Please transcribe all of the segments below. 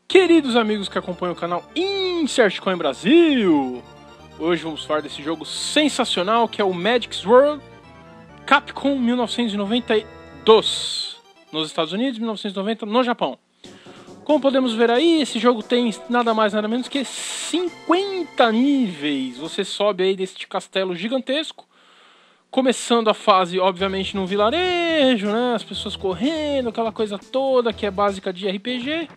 Queridos amigos que acompanham o canal Insert Coin Brasil, hoje vamos falar desse jogo sensacional que é o Magic Sword Capcom 1992 nos Estados Unidos, 1990 no Japão. Como podemos ver aí, esse jogo tem nada mais nada menos que 50 níveis. Você sobe aí deste castelo gigantesco, começando a fase, obviamente, num vilarejo, né? As pessoas correndo, aquela coisa toda que é básica de RPG.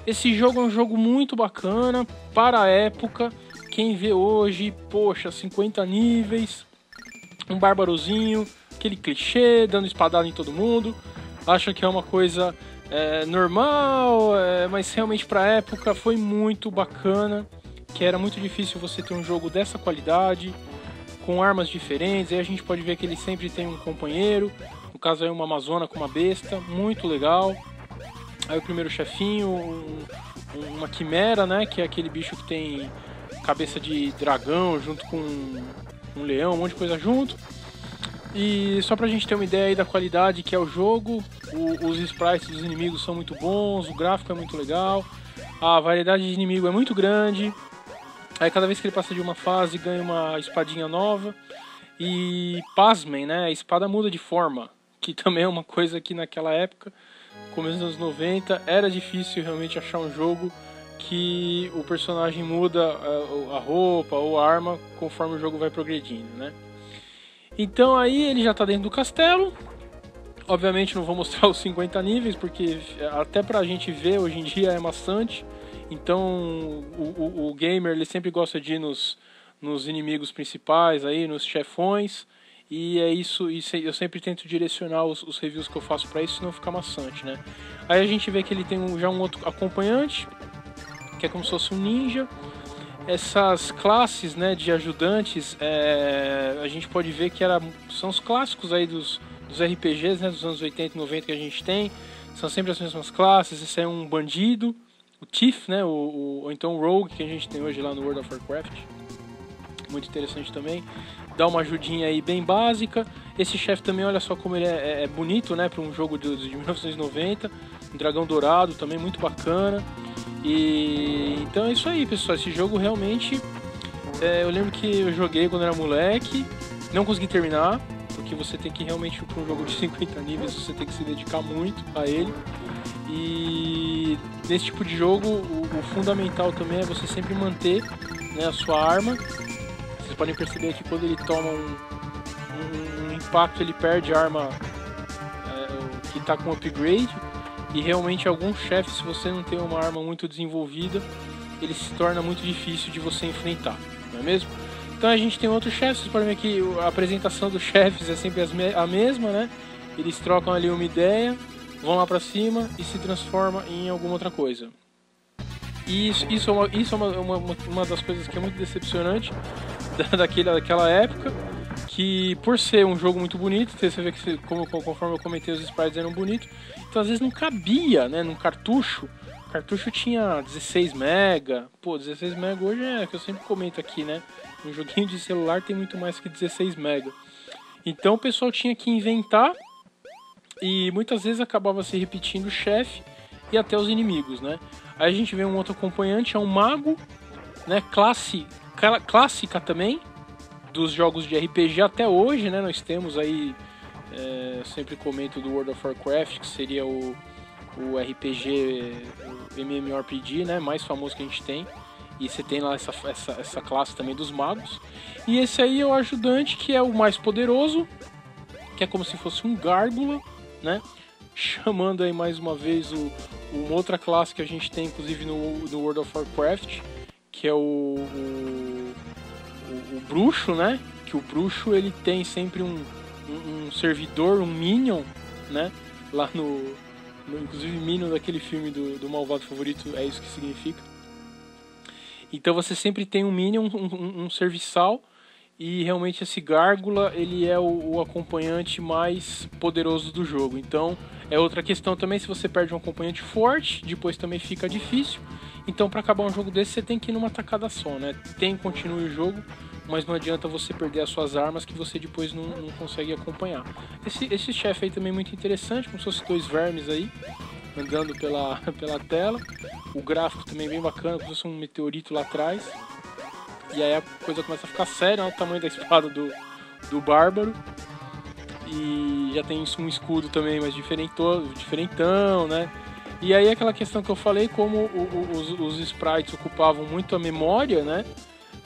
Esse jogo é um jogo muito bacana para a época. Quem vê hoje, poxa, 50 níveis, um bárbarozinho, aquele clichê, dando espadada em todo mundo. Acha que é uma coisa normal, mas realmente para a época foi muito bacana. Que era muito difícil você ter um jogo dessa qualidade, com armas diferentes. Aí a gente pode ver que ele sempre tem um companheiro, no caso aí uma amazona com uma besta, muito legal. Aí o primeiro chefinho, uma quimera, né, que é aquele bicho que tem cabeça de dragão junto com um leão, um monte de coisa junto. E só pra gente ter uma ideia aí da qualidade que é o jogo, os sprites dos inimigos são muito bons, o gráfico é muito legal, a variedade de inimigo é muito grande. Aí cada vez que ele passa de uma fase ganha uma espadinha nova. E pasmem, né, a espada muda de forma, que também é uma coisa que naquela época, começo dos anos 90, era difícil realmente achar um jogo que o personagem muda a roupa ou a arma conforme o jogo vai progredindo, né? Então aí ele já está dentro do castelo. Obviamente não vou mostrar os 50 níveis, porque até pra gente ver hoje em dia é maçante. Então o gamer ele sempre gosta de ir nos inimigos principais, aí, nos chefões. E é isso eu sempre tento direcionar os reviews que eu faço para isso, senão fica maçante, né? Aí a gente vê que ele tem já um outro acompanhante, que é como se fosse um ninja. Essas classes, né, de ajudantes, a gente pode ver que são os clássicos aí dos RPGs, né, dos anos 80 e 90 que a gente tem. São sempre as mesmas classes. Esse é um bandido, o Thief, né, ou então o Rogue, que a gente tem hoje lá no World of Warcraft. Muito interessante também. Dá uma ajudinha aí bem básica. Esse chefe também, olha só como ele é bonito, né, para um jogo de 1990. Um dragão dourado também, muito bacana. E então é isso aí, pessoal. Esse jogo realmente, eu lembro que eu joguei quando era moleque, não consegui terminar, porque você tem que realmente, para um jogo de 50 níveis, você tem que se dedicar muito a ele. E nesse tipo de jogo, o fundamental também é você sempre manter, né, a sua arma. Vocês podem perceber que quando ele toma um impacto, ele perde a arma que está com upgrade. E realmente alguns chefes, se você não tem uma arma muito desenvolvida, ele se torna muito difícil de você enfrentar, não é mesmo? Então a gente tem outros chefes. Vocês podem ver que a apresentação dos chefes é sempre a mesma, né? Eles trocam ali uma ideia, vão lá pra cima e se transforma em alguma outra coisa. E isso é uma das coisas que é muito decepcionante daquela época, que por ser um jogo muito bonito, você vê que conforme eu comentei, os sprites eram bonitos, então às vezes não cabia, né, num cartucho. O cartucho tinha 16 MB, pô, 16 MB hoje é que eu sempre comento aqui, né, um joguinho de celular tem muito mais que 16 MB. Então o pessoal tinha que inventar e muitas vezes acabava se repetindo o chefe e até os inimigos, né. Aí a gente vê um outro acompanhante, é um mago, né, clássica também, dos jogos de RPG até hoje, né? Nós temos aí, eu sempre comento do World of Warcraft, que seria o RPG, o MMORPG, né? Mais famoso que a gente tem. E você tem lá essa classe também dos magos. E esse aí é o ajudante, que é o mais poderoso, que é como se fosse um gárgula, né? Chamando aí mais uma vez uma outra classe que a gente tem, inclusive no World of Warcraft, que é o bruxo, né? Que o bruxo ele tem sempre um servidor, um minion, né? Lá inclusive minion daquele filme do malvado favorito, é isso que significa. Então você sempre tem um minion, um serviçal, e realmente esse gárgula ele é o acompanhante mais poderoso do jogo. Então é outra questão também, se você perde um acompanhante forte, depois também fica difícil. Então para acabar um jogo desse você tem que ir numa tacada só, né? Continue o jogo, mas não adianta você perder as suas armas que você depois não consegue acompanhar. Esse chefe aí também é muito interessante, como se fossem dois vermes aí. andando pela tela. O gráfico também bem bacana, como se fosse um meteorito lá atrás. E aí a coisa começa a ficar séria, olha o tamanho da espada do Bárbaro. E já tem um escudo também mais diferentão, né? E aí aquela questão que eu falei, como os sprites ocupavam muito a memória, né?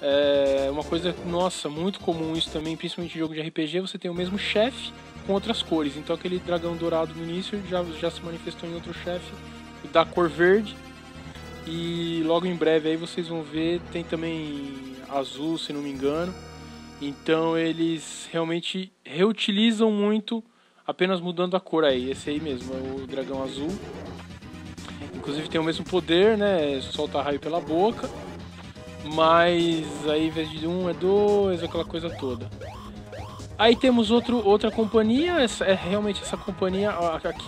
É uma coisa, nossa, muito comum isso também, principalmente em jogo de RPG, você tem o mesmo chefe com outras cores. Então aquele dragão dourado no início já se manifestou em outro chefe da cor verde. E logo em breve aí vocês vão ver, tem também azul, se não me engano. Então eles realmente reutilizam muito, apenas mudando a cor aí. Esse aí mesmo, é o dragão azul. Inclusive tem o mesmo poder, né? Solta raio pela boca. Mas aí, em vez de 1 é 2, aquela coisa toda. Aí temos outra companhia, realmente essa companhia,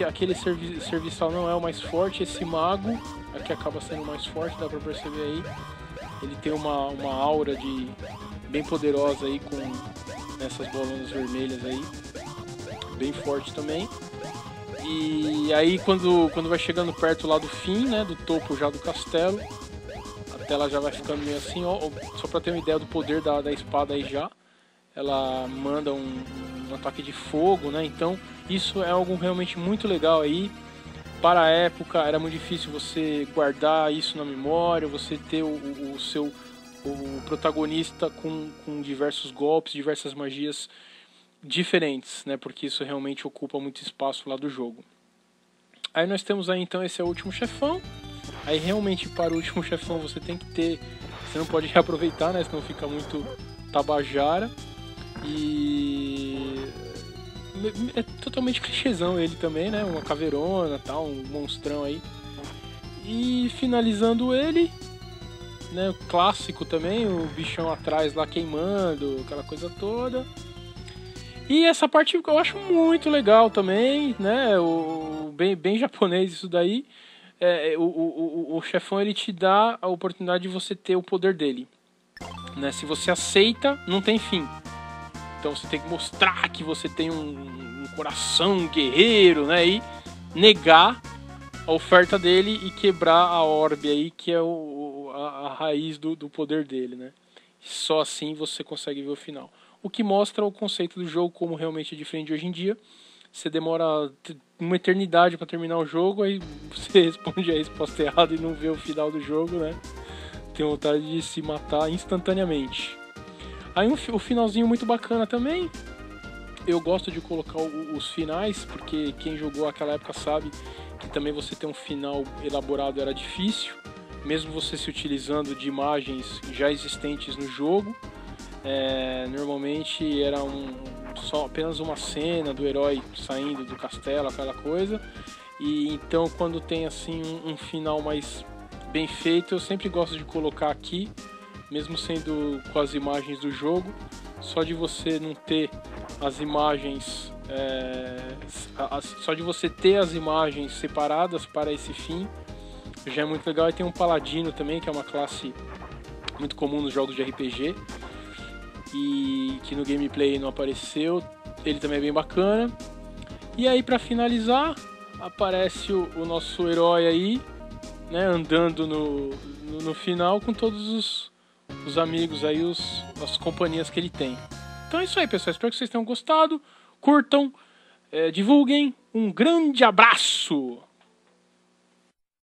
aquele serviçal não é o mais forte, esse mago aqui acaba sendo o mais forte, dá pra perceber aí. Ele tem uma aura bem poderosa aí, com essas bolonas vermelhas aí, bem forte também. E aí quando vai chegando perto lá do fim, né, do topo já do castelo, a tela já vai ficando meio assim, ó, só pra ter uma ideia do poder da espada aí já. Ela manda um ataque de fogo, né? Então isso é algo realmente muito legal aí. Para a época era muito difícil você guardar isso na memória, você ter o seu protagonista com diversos golpes, diversas magias diferentes, né? Porque isso realmente ocupa muito espaço lá do jogo. Aí nós temos aí então, esse é o último chefão. Aí realmente para o último chefão você tem que ter, você não pode reaproveitar, né? Senão fica muito tabajara. E é totalmente clichêzão ele também, né? Uma caveirona, tal, um monstrão aí. E finalizando ele, né? O clássico também, o bichão atrás lá queimando, aquela coisa toda. E essa parte que eu acho muito legal também, né? Bem japonês isso daí. O chefão, ele te dá a oportunidade de você ter o poder dele, né? Se você aceita, não tem fim. Então você tem que mostrar que você tem um coração guerreiro, né? E negar a oferta dele e quebrar a orbe aí, que é a raiz do poder dele, né? Só assim você consegue ver o final. O que mostra o conceito do jogo como realmente é diferente de hoje em dia. Você demora uma eternidade para terminar o jogo, aí você responde a resposta errada e não vê o final do jogo, né? Tem vontade de se matar instantaneamente. Aí o finalzinho muito bacana também. Eu gosto de colocar os finais, porque quem jogou aquela época sabe que também você ter um final elaborado era difícil, mesmo você se utilizando de imagens já existentes no jogo. Normalmente era apenas uma cena do herói saindo do castelo, aquela coisa. E então quando tem assim um final mais bem feito, eu sempre gosto de colocar aqui, mesmo sendo com as imagens do jogo. Só de você não ter as imagens, só de você ter as imagens separadas para esse fim já é muito legal. E tem um paladino também, que é uma classe muito comum nos jogos de RPG e que no gameplay não apareceu. Ele também é bem bacana. E aí, para finalizar, aparece o nosso herói aí, né, andando no final com todos os amigos aí, as companhias que ele tem. Então é isso aí, pessoal. Espero que vocês tenham gostado. Curtam, divulguem. Um grande abraço!